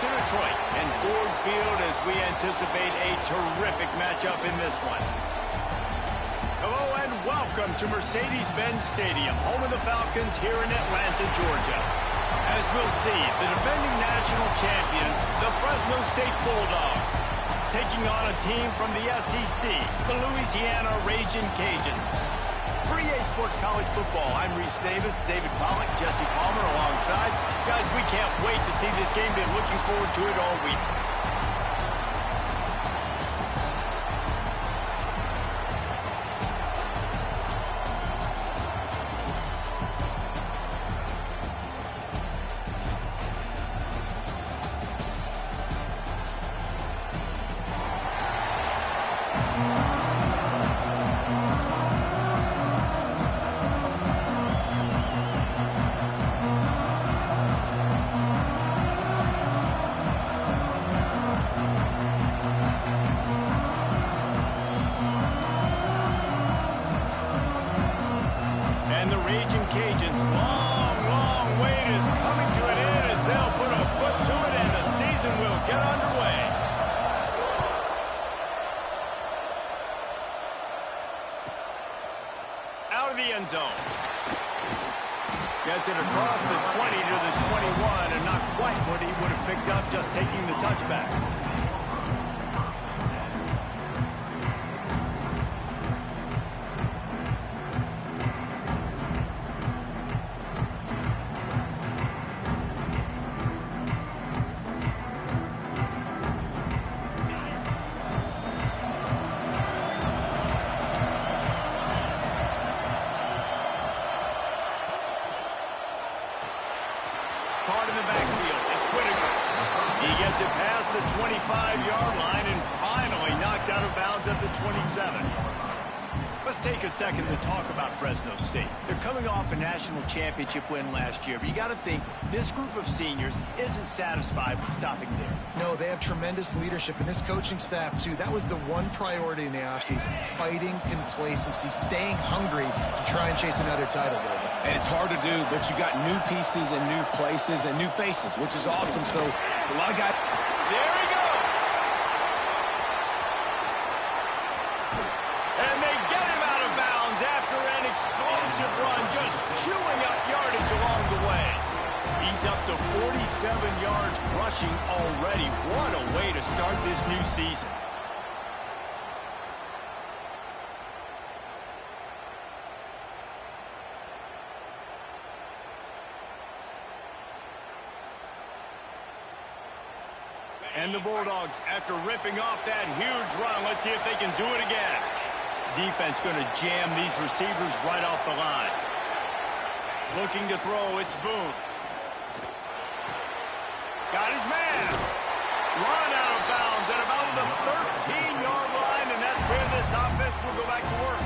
to Detroit and Ford Field as we anticipate a terrific matchup in this one. Hello and welcome to Mercedes-Benz Stadium, home of the Falcons here in Atlanta, Georgia. As we'll see, the defending national champions, the Fresno State Bulldogs, taking on a team from the SEC, the Louisiana Raging Cajuns. For EA Sports College Football, I'm Reese Davis, David Pollack, Jesse Palmer alongside. Guys, we can't wait to see this game. Been looking forward to it all week. And the Raging Cajuns' long wait is coming to an end as they'll put a foot to it and the season will get underway. Out of the end zone. Gets it across the 20 to the 21 and not quite what he would have picked up just taking the touchback. Caught in the backfield. It's Whittaker. He gets it past the 25-yard line and finally knocked out of bounds at the 27. Let's take a second to talk about Fresno State. They're coming off a national championship win last year, but you got to think this group of seniors isn't satisfied with stopping there. No, they have tremendous leadership, and this coaching staff, too. That was the one priority in the offseason, fighting complacency, staying hungry to try and chase another title, David. And it's hard to do, but you got new pieces and new places and new faces, which is awesome. So it's a lot of guys. There he goes. And they get him out of bounds after an explosive run, just chewing up yardage along the way. He's up to 47 yards rushing already. What a way to start this new season. And the Bulldogs, after ripping off that huge run, let's see if they can do it again. Defense going to jam these receivers right off the line. Looking to throw, it's Boone. Got his man. Run out of bounds at about the 13-yard line, and that's where this offense will go back to work.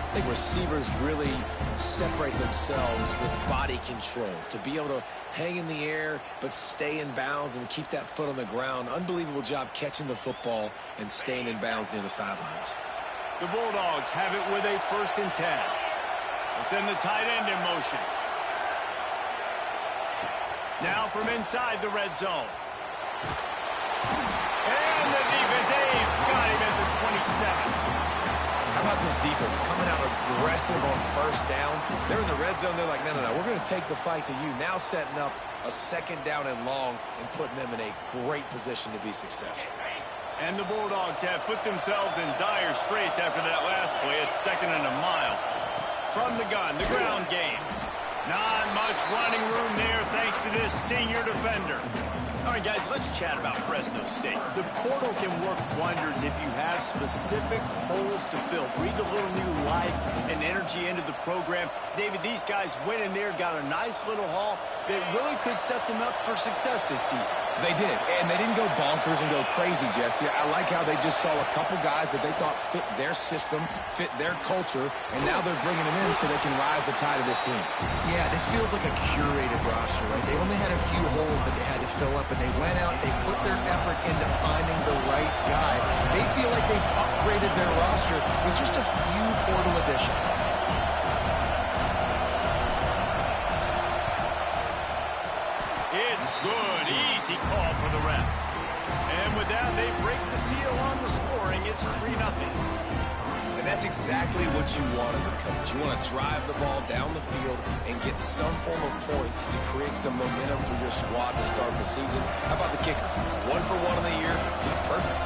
I think receivers really separate themselves with body control to be able to hang in the air but stay in bounds and keep that foot on the ground. Unbelievable job catching the football and staying in bounds near the sidelines. The Bulldogs have it with a 1st and 10. They send the tight end in motion. Now from inside the red zone. And the defense got him at the 27. How about this defense coming out aggressive on 1st down? They're in the red zone. They're like, no, we're going to take the fight to you. Now setting up a 2nd down and long and putting them in a great position to be successful. And the Bulldogs have put themselves in dire straits after that last play. It's 2nd and a mile. From the gun, the ground game. Not much running room there thanks to this senior defender. All right, guys, let's chat about Fresno State. The portal can work wonders if you have specific holes to fill. Breathe a little new life and energy into the program. David, these guys went in there, got a nice little haul that really could set them up for success this season. They did, and they didn't go bonkers and go crazy, Jesse. I like how they just saw a couple guys that they thought fit their system, fit their culture, and now they're bringing them in so they can rise the tide of this team. Yeah, this feels like a curated roster, right? They only had a few holes that they had to fill up, and they went out, they put their effort into finding the right guy. They feel like they've upgraded their roster with just a few portal additions. It's good, easy down. They break the seal on the scoring. It's 3-0. And that's exactly what you want as a coach. You want to drive the ball down the field and get some form of points to create some momentum for your squad to start the season. How about the kicker? 1 for 1 in the year. He's perfect.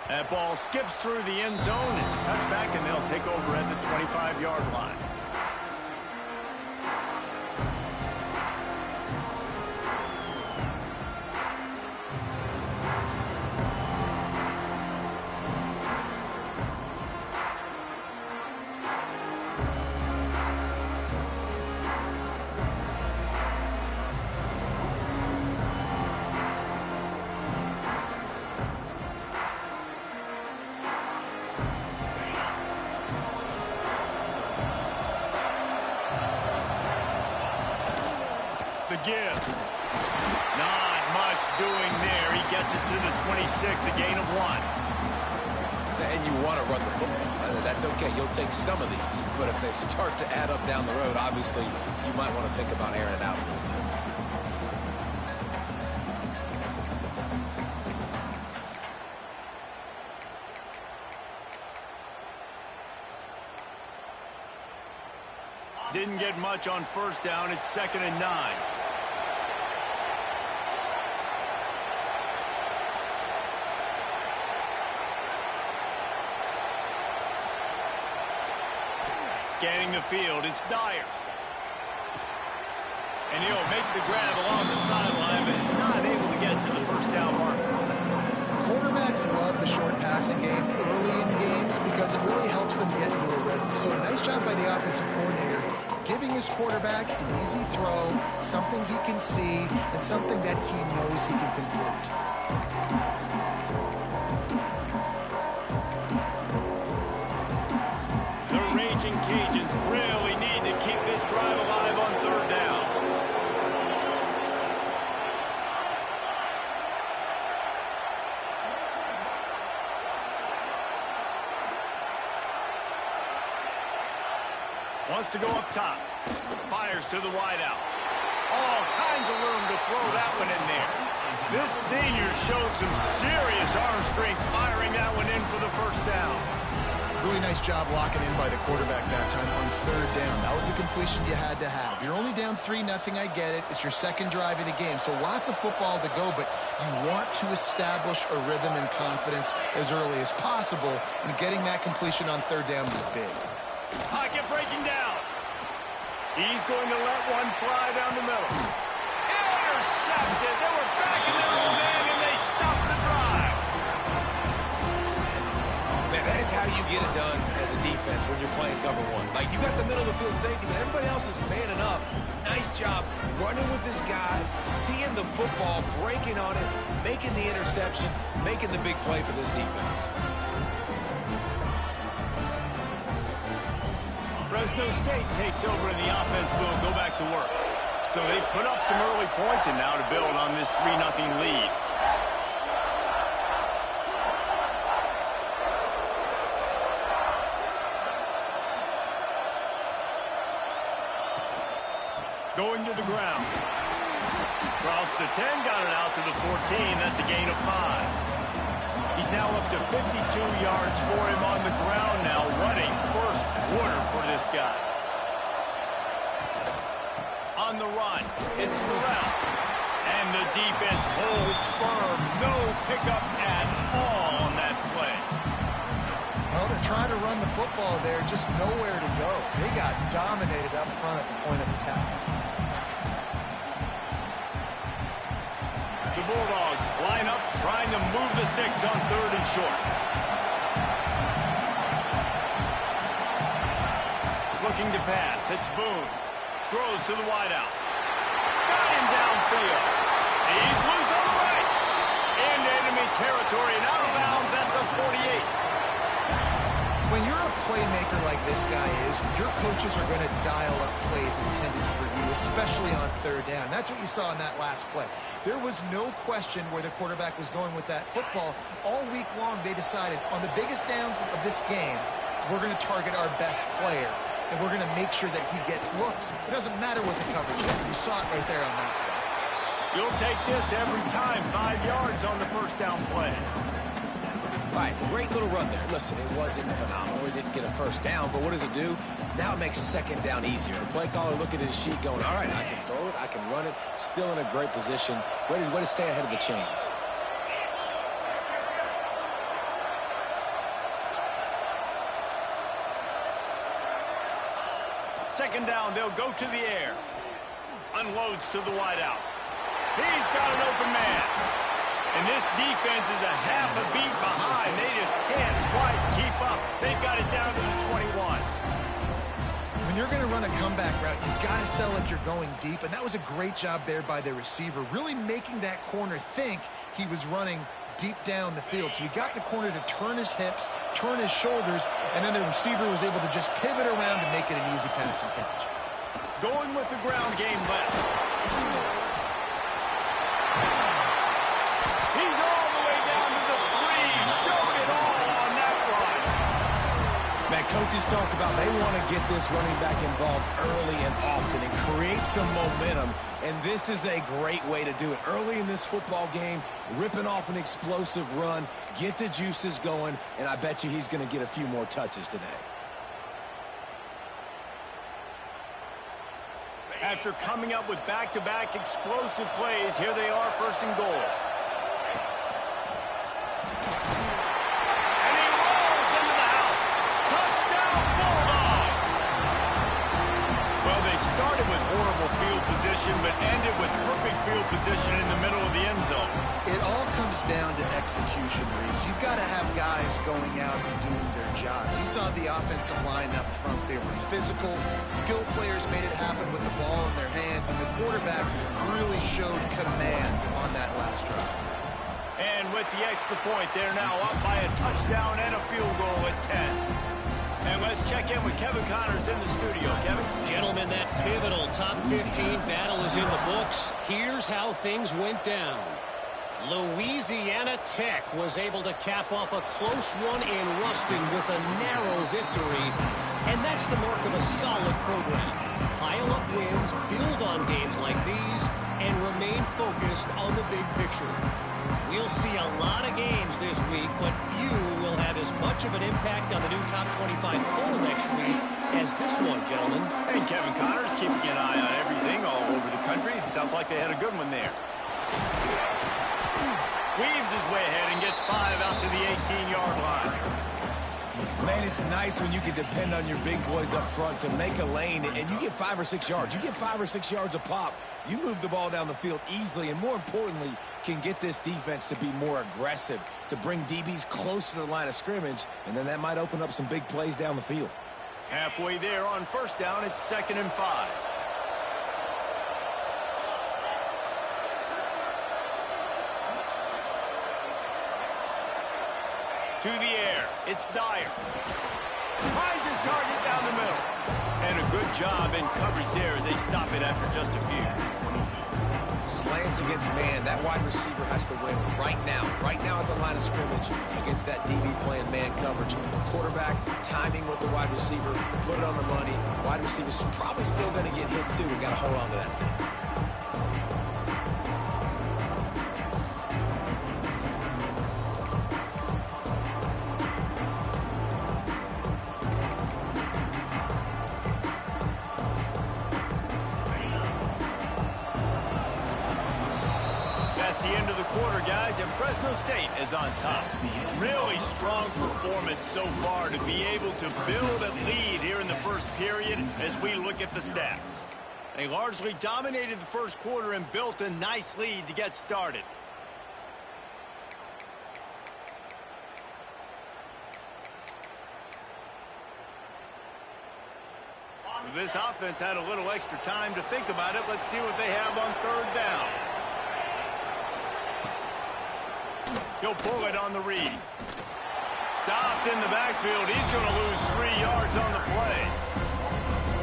That ball skips through the end zone. It's a touchback, and they'll take over at the 25-yard line. The give. Not much doing there. He gets it to the 26, a gain of 1. And you want to run the football. That's okay. You'll take some of these. But if they start to add up down the road, obviously, you might want to think about airing it out a little bit. Didn't get much on first down. It's 2nd and 9. Scanning the field, it's Dyer. And he'll make the grab along the sideline, but he's not able to get to the first down marker. Quarterbacks love the short passing game early in games because it really helps them get into a rhythm. So a nice job by the offensive coordinator giving his quarterback an easy throw, something he can see, and something that he knows he can complete. Cajuns really need to keep this drive alive on 3rd down. Wants to go up top. Fires to the wideout. All kinds of room to throw that one in there. This senior showed some serious arm strength firing that one in for the first down. Really nice job locking in by the quarterback that time on 3rd down. That was a completion you had to have. You're only down 3-0, I get it. It's your second drive of the game, so lots of football to go, but you want to establish a rhythm and confidence as early as possible, and getting that completion on 3rd down is big. Pocket breaking down. He's going to let one fly down the middle. Intercepted. They were backing their own man, and they stopped the drive. Man, that is how you get it done as a defense when you're playing cover 1. Like, you got the middle of the field safety, but everybody else is manning up. Nice job running with this guy, seeing the football, breaking on it, making the interception, making the big play for this defense. Fresno State takes over, and the offense will go back to work. So they've put up some early points, and now to build on this 3-0 lead. Going to the ground. Across the 10, got it out to the 14. That's a gain of 5. He's now up to 52 yards for him on the ground now. What a first quarter for this guy. On the run, it's Morrell. And the defense holds firm. No pickup at all on that play. Well, they're trying to run the football there, just nowhere to go. They got dominated up front at the point of attack. The Bulldogs line up, trying to move the sticks on 3rd and short. Looking to pass, it's Boone. Throws to the wideout. Got him downfield. He's loose on the right. Into enemy territory and out of bounds at the 48. When you're a playmaker like this guy is, your coaches are going to dial up plays intended for you, especially on 3rd down. That's what you saw in that last play. There was no question where the quarterback was going with that football. All week long, they decided on the biggest downs of this game, we're going to target our best player. and we're going to make sure that he gets looks. It doesn't matter what the coverage is. You saw it right there on that play. You'll take this every time. 5 yards on the first down play. All right, great little run there. Listen, it wasn't phenomenal. He didn't get a first down, but what does it do? Now it makes second down easier. The play caller looking at his sheet going, all right, I can throw it, I can run it, still in a great position, way to stay ahead of the chains. Second down, they'll go to the air. Unloads to the wideout. He's got an open man. And this defense is a half a beat behind. They just can't quite keep up. They've got it down to the 21. When you're going to run a comeback route, you've got to sell like you're going deep, and that was a great job there by the receiver, really making that corner think he was running deep down the field. So he got the corner to turn his hips, turn his shoulders, and then the receiver was able to just pivot around and make it an easy pass and catch. Going with the ground game left. He's all the way down to the 3. Showed it all on that run. Man, coaches talked about they want to get this running back involved early and often and create some momentum, and this is a great way to do it. Early in this football game, ripping off an explosive run, get the juices going, and I bet you he's going to get a few more touches today. After coming up with back-to-back explosive plays, here they are, first and goal. And he rolls into the house. Touchdown, Bulldogs! Well, they started with horrible field position, but ended with perfect field position in the middle of the end zone. It all comes down to execution, Reese. You've got to have guys going out and doing their jobs. You saw the offensive line up front. They were physical. Skill players made it happen with the ball in their hands, and the quarterback really showed command on that last drive. And with the extra point, they're now up by a touchdown and a field goal at 10. And let's check in with Kevin Connors in the studio. Kevin? Gentlemen, that pivotal top 15 battle is in the books. Here's how things went down. Louisiana Tech was able to cap off a close one in Ruston with a narrow victory. And that's the mark of a solid program. Pile up wins, build on games like these, and remain focused on the big picture. We'll see a lot of games this week, but few will have as much of an impact on the new top 25 poll next week as this one, gentlemen. And Kevin Connors keeping an eye on everything all over the country. Sounds like they had a good one there. Weaves his way ahead and gets 5 out to the 18-yard line. Man, it's nice when you can depend on your big boys up front to make a lane, and you get 5 or 6 yards. You get 5 or 6 yards a pop. You move the ball down the field easily, and more importantly, can get this defense to be more aggressive, to bring DBs close to the line of scrimmage, and then that might open up some big plays down the field. Halfway there on first down, it's 2nd and 5. To the air, it's Dyer. Finds his target down the middle. And a good job in coverage there as they stop it after just a few. Slants against man. That wide receiver has to win right now at the line of scrimmage against that DB playing man coverage. Quarterback timing with the wide receiver, put it on the money. Wide receiver's probably still going to get hit too. We got to hold on to that thing. Guys, and Fresno State is on top. Really strong performance so far to be able to build a lead here in the first period as we look at the stats. They largely dominated the first quarter and built a nice lead to get started. This offense had a little extra time to think about it. Let's see what they have on third down. He'll pull it on the read. Stopped in the backfield. He's going to lose 3 yards on the play.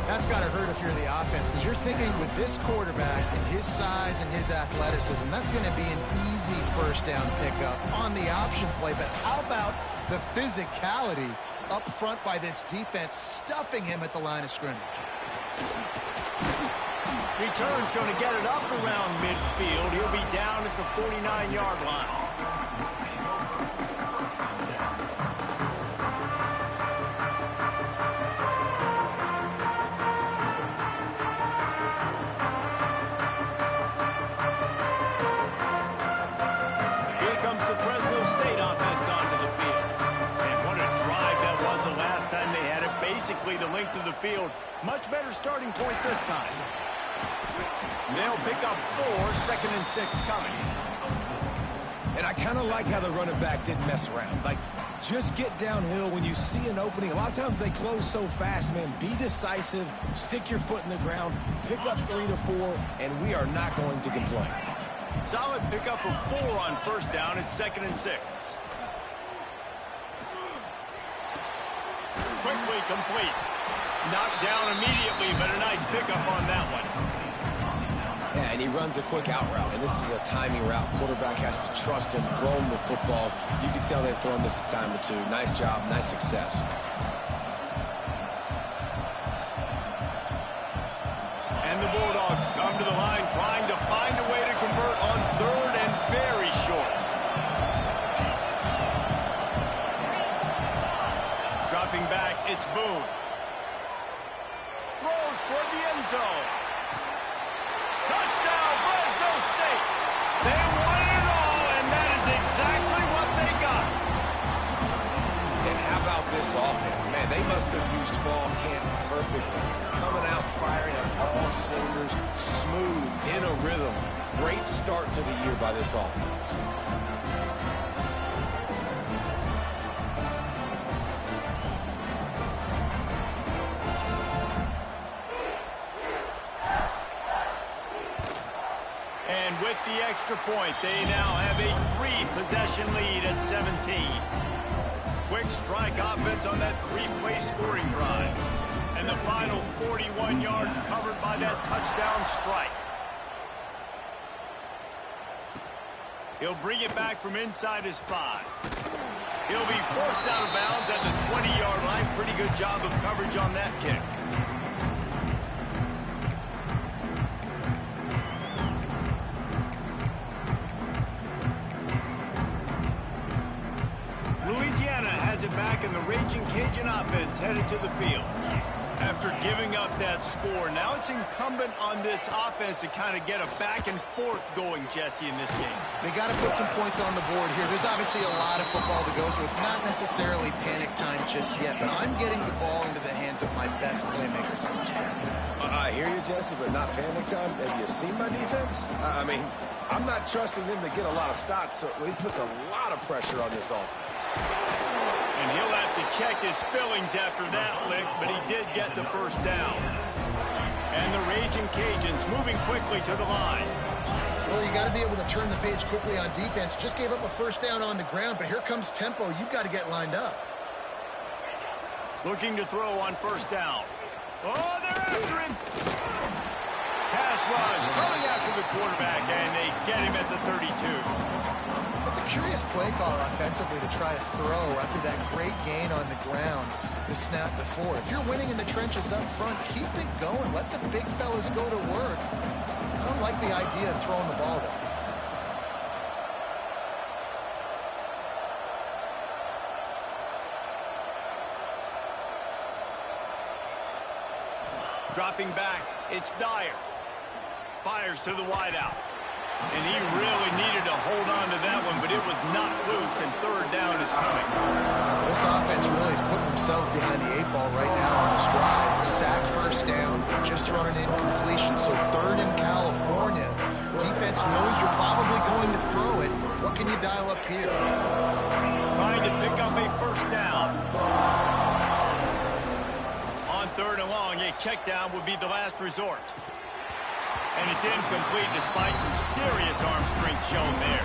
That's got to hurt if you're the offense, because you're thinking with this quarterback and his size and his athleticism, that's going to be an easy first down pickup on the option play. But how about the physicality up front by this defense, stuffing him at the line of scrimmage? Return's going to get it up around midfield. He'll be down at the 49-yard line. Here comes the Fresno State offense onto the field. And what a drive that was the last time they had it. Basically the length of the field. Much better starting point this time. They'll pick up 4, 2nd and 6 coming. And I kind of like how the running back didn't mess around. Like, just get downhill when you see an opening. A lot of times they close so fast, man. Be decisive, stick your foot in the ground, pick up 3 to 4, and we are not going to complain. Solid pickup of 4 on first down at 2nd and 6. Quickly complete. Knocked down immediately, but a nice pickup on that one. Yeah, and he runs a quick out route, and this is a timing route. Quarterback has to trust him, throw him the football. You can tell they've thrown this a time or two. Nice job, nice success. And the Bulldogs come to the line trying to find a way to convert on 3rd and very short. Dropping back, it's Boone. Throws toward the end zone. Touchdown, Fresno State. They won it all, and that is exactly what they got. And how about this offense? Man, they must have used fall camp perfectly. Coming out firing on all cylinders, smooth, in a rhythm. Great start to the year by this offense. And with the extra point, they now have a 3-possession lead at 17. Quick strike offense on that 3-play scoring drive. And the final 41 yards covered by that touchdown strike. He'll bring it back from inside his 5. He'll be forced out of bounds at the 20-yard line. Pretty good job of coverage on that kick. Louisiana has it back, and the Raging Cajun offense headed to the field. After giving up that score, now it's incumbent on this offense to kind of get a back and forth going, Jesse, in this game. They got to put some points on the board here. There's obviously a lot of football to go, so it's not necessarily panic time just yet, but I'm getting the ball into the hands of my best playmakers on this one. I hear you, Jesse, but not panic time. Have you seen my defense? I mean, I'm not trusting them to get a lot of stops, so he puts a lot of pressure on this offense. And he'll have to check his fillings after that lick, but he did get the first down. And the Raging Cajuns moving quickly to the line. Well, you got to be able to turn the page quickly on defense. Just gave up a first down on the ground, but here comes tempo. You've got to get lined up. Looking to throw on first down. Oh, they're after him. Pass rush coming after the quarterback, and they get him at the 32. It's a curious play call offensively to try to throw after that great gain on the ground the snap before. If you're winning in the trenches up front, keep it going. Let the big fellas go to work. I don't like the idea of throwing the ball, though. Dropping back, it's Dyer. Fires to the wideout. And he really needed to hold on to that one, but it was not loose, and 3rd down is coming. This offense really is putting themselves behind the 8 ball right now on this drive. Sack first down, just thrown an incompletion, so 3rd in California. Defense knows you're probably going to throw it. What can you dial up here? Trying to pick up a first down. On 3rd and long, a check down would be the last resort. And it's incomplete despite some serious arm strength shown there.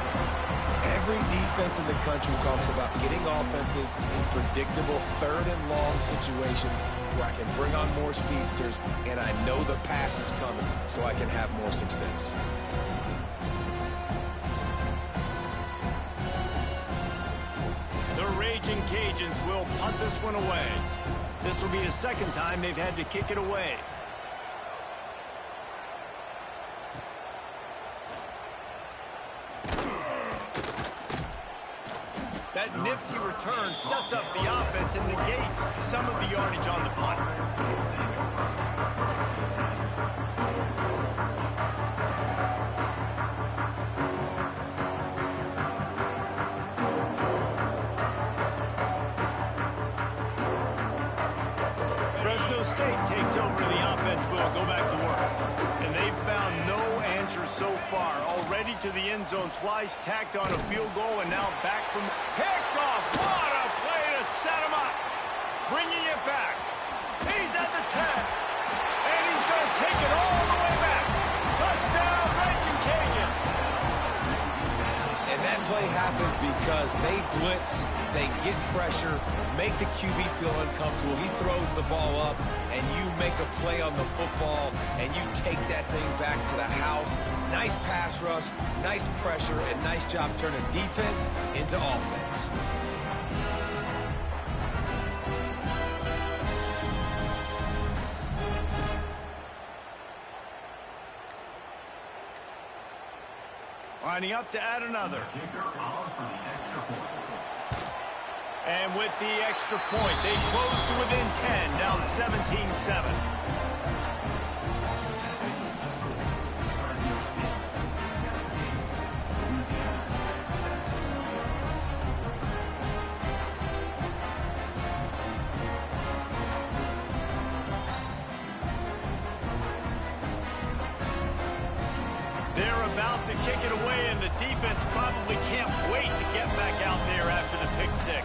Every defense in the country talks about getting offenses in predictable third and long situations where I can bring on more speedsters and I know the pass is coming so I can have more success. The Raging Cajuns will punt this one away. This will be the second time they've had to kick it away. That nifty return sets up the offense and negates some of the yardage on the punt. Fresno State takes over the offense. Will go back to work. And they've found no answer so far. Already to the end zone twice, tacked on a field goal, and now back from picked off. What a play to set him up. Bringing it back. He's at the 10. And he's going to take it all the way back. Touchdown, Raging Cajun. And that play happens because they blitz, they get pressure, make the QB feel uncomfortable. He throws the ball up, and you make a play on the football, and you take that thing back to the house. Nice pass rush, nice pressure, and nice job turning defense into offense. Lining up to add another. And with the extra point, they close to within 10, down 17-7. They're about to kick it away, and the defense probably can't wait to get back out there after the pick six.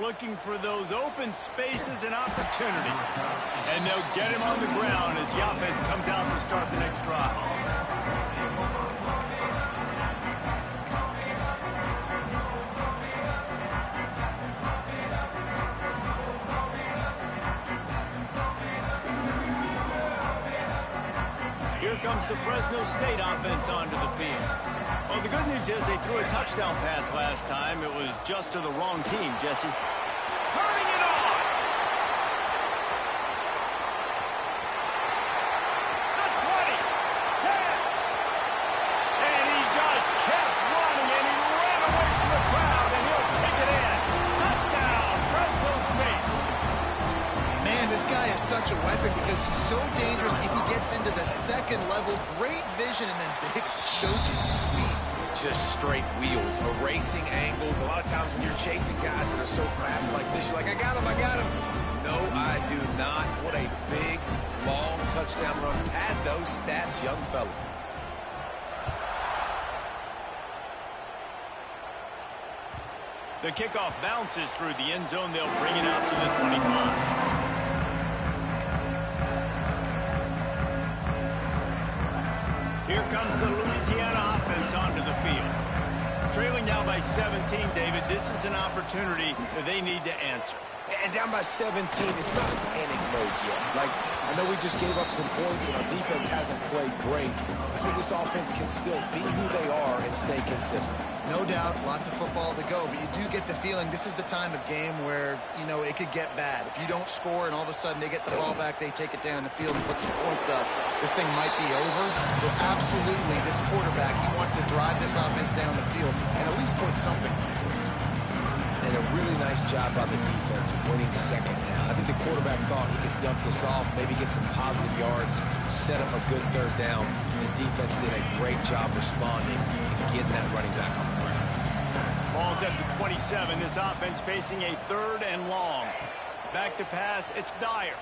Looking for those open spaces and opportunity. And they'll get him on the ground as the offense comes out to start the next drive. Here comes the Fresno State offense onto the field. Well, the good news is they threw a touchdown pass last time. It was just to the wrong team, Jesse. Turning it on! The 20, 10, and he just kept running, and he ran away from the crowd, and he'll take it in. Touchdown, Fresno State. Man, this guy is such a weapon because he's so dangerous if he gets into the second level. Great vision, and then David shows you the speed. Just straight wheels, erasing angles. A lot of times when you're chasing guys that are so fast like this, you're like, I got him, I got him. No, I do not. What a big, long touchdown run. Pad those stats, young fella. The kickoff bounces through the end zone. They'll bring it out to the 25. Here comes the Louisiana offense onto the field. Trailing now by 17, David. This is an opportunity that they need to answer. And down by 17, it's not panic mode yet. Like, I know we just gave up some points and our defense hasn't played great. I think this offense can still be who they are and stay consistent. No doubt, lots of football to go, but you do get the feeling this is the time of game where, you know, it could get bad. If you don't score and all of a sudden they get the ball back, they take it down the field and put some points up, this thing might be over. So absolutely, this quarterback, he wants to drive this offense down the field and at least put something. And a really nice job by the defense winning second down. I think the quarterback thought he could dump this off, maybe get some positive yards, set up a good third down. The defense did a great job responding and getting that running back on the ground. Ball's at the 27. This offense facing a third and long. Back to pass. It's Dyer.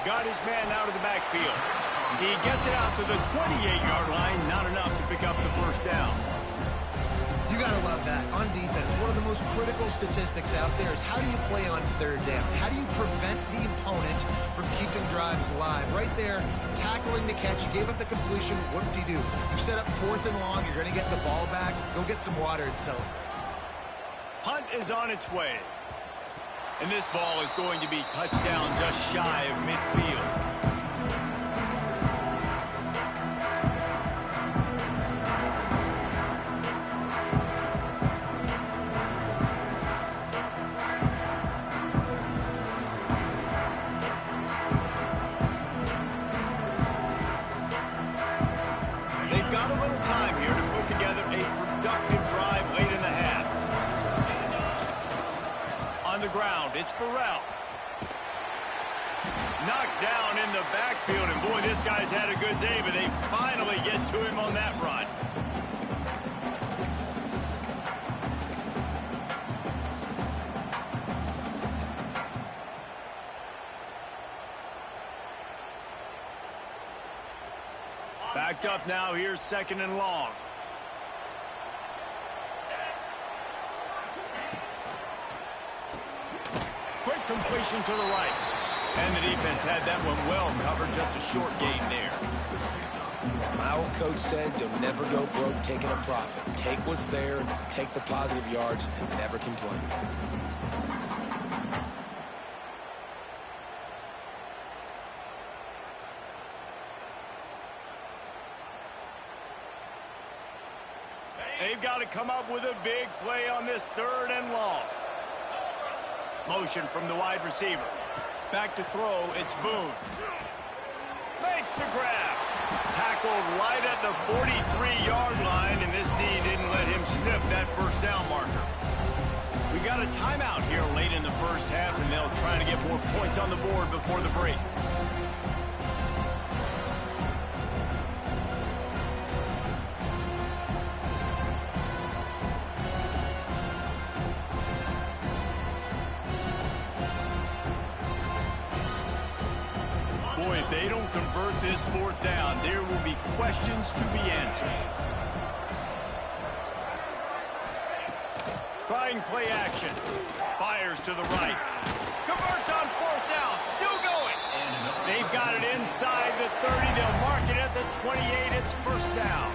Got his man out of the backfield. He gets it out to the 28-yard line. Not enough to pick up the first down. You You got to love that. On defense, one of the most critical statistics out there is how do you play on third down? How do you prevent the opponent from keeping drives alive? Right there, tackling the catch. You gave up the completion. What did you do? You set up 4th and long. You're going to get the ball back. Go get some water and celebrate. Punt is on its way. And this ball is going to be touchdown just shy of midfield. They've got a little time here to put together a productive drive late in the half. On the ground, it's Burrell. Knocked down in the backfield, and boy, this guy's had a good day, but they finally get to him on that run. Backed up now, here's 2nd and long. Quick completion to the right. And the defense had that one well covered, just a short gain there. My old coach said you'll never go broke taking a profit. Take what's there, take the positive yards, and never complain. They've got to come up with a big play on this 3rd and long. Motion from the wide receiver. Back to throw, it's Boone. Makes the grab. Tackled right at the 43-yard line, and this D didn't let him sniff that 1st down marker. We got a timeout here late in the 1st half, and they'll try to get more points on the board before the break. If they don't convert this 4th down, there will be questions to be answered. Trying play action. Fires to the right. Converts on 4th down. Still going. They've got it inside the 30. They'll mark it at the 28. It's 1st down.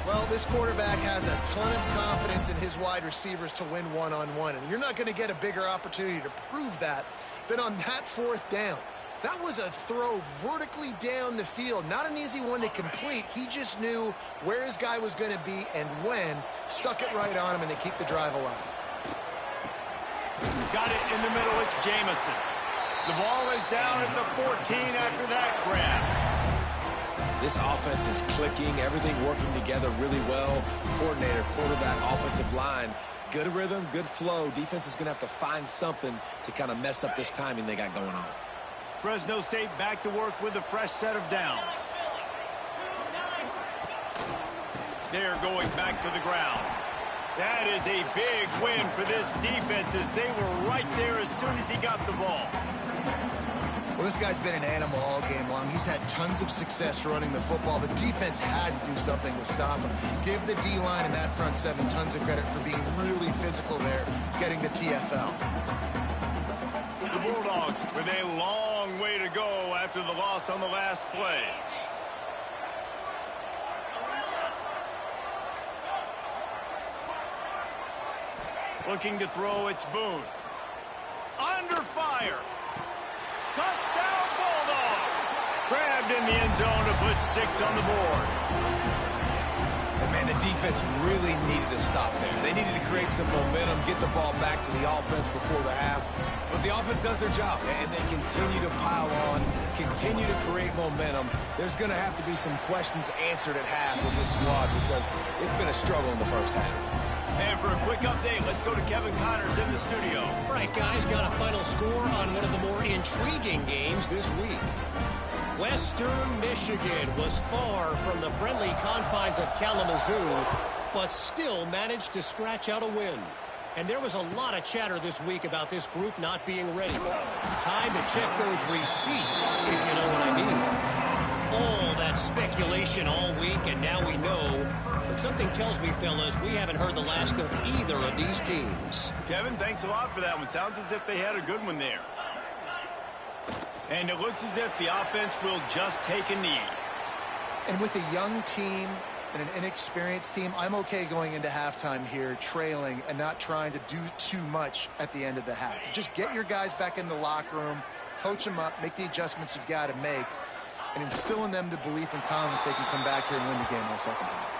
Well, this quarterback has a ton of confidence in his wide receivers to win one-on-one, and you're not going to get a bigger opportunity to prove that than on that 4th down. That was a throw vertically down the field. Not an easy one to complete. He just knew where his guy was going to be and when. Stuck it right on him, and they keep the drive alive. Got it in the middle. It's Jamison. The ball is down at the 14 after that grab. This offense is clicking. Everything working together really well. Coordinator, quarterback, offensive line. Good rhythm, good flow. Defense is going to have to find something to kind of mess up this timing they got going on. Fresno State back to work with a fresh set of downs. They're going back to the ground. That is a big win for this defense as they were right there as soon as he got the ball. Well, this guy's been an animal all game long. He's had tons of success running the football. The defense had to do something to stop him. Give the D-line and that front 7 tons of credit for being really physical there, getting the TFL. The Bulldogs with a long way to go after the loss on the last play. Looking to throw, it's Boone. Under fire. Touchdown Bulldogs. Grabbed in the end zone to put 6 on the board. And man, the defense really needed to stop there. They needed to create some momentum, get the ball back to the offense before the half. But the offense does their job, and they continue to pile on, continue to create momentum. There's going to have to be some questions answered at half with this squad because it's been a struggle in the first half. And for a quick update, let's go to Kevin Connors in the studio. All right, guys, got a final score on one of the more intriguing games this week. Western Michigan was far from the friendly confines of Kalamazoo, but still managed to scratch out a win. And there was a lot of chatter this week about this group not being ready. Time to check those receipts, if you know what I mean. All that spectacular speculation all week, and now we know. But something tells me, fellas, we haven't heard the last of either of these teams. Kevin, thanks a lot for that one. Sounds as if they had a good one there. And it looks as if the offense will just take a knee. And with a young team and an inexperienced team, I'm okay going into halftime here, trailing and not trying to do too much at the end of the half. Just get your guys back in the locker room, coach them up, make the adjustments you've got to make, and instill in them the belief and confidence they can come back here and win the game in the second half.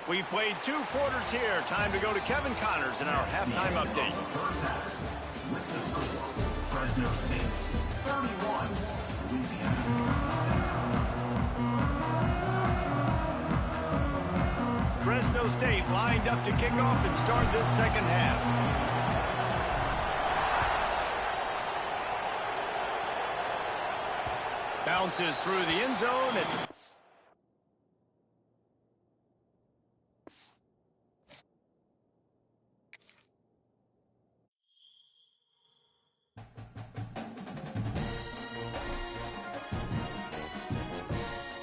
We've played 2 quarters here. Time to go to Kevin Connors in our halftime update. Fresno State 31, Louisiana. Fresno State lined up to kick off and start this second half. Bounces through the end zone. It's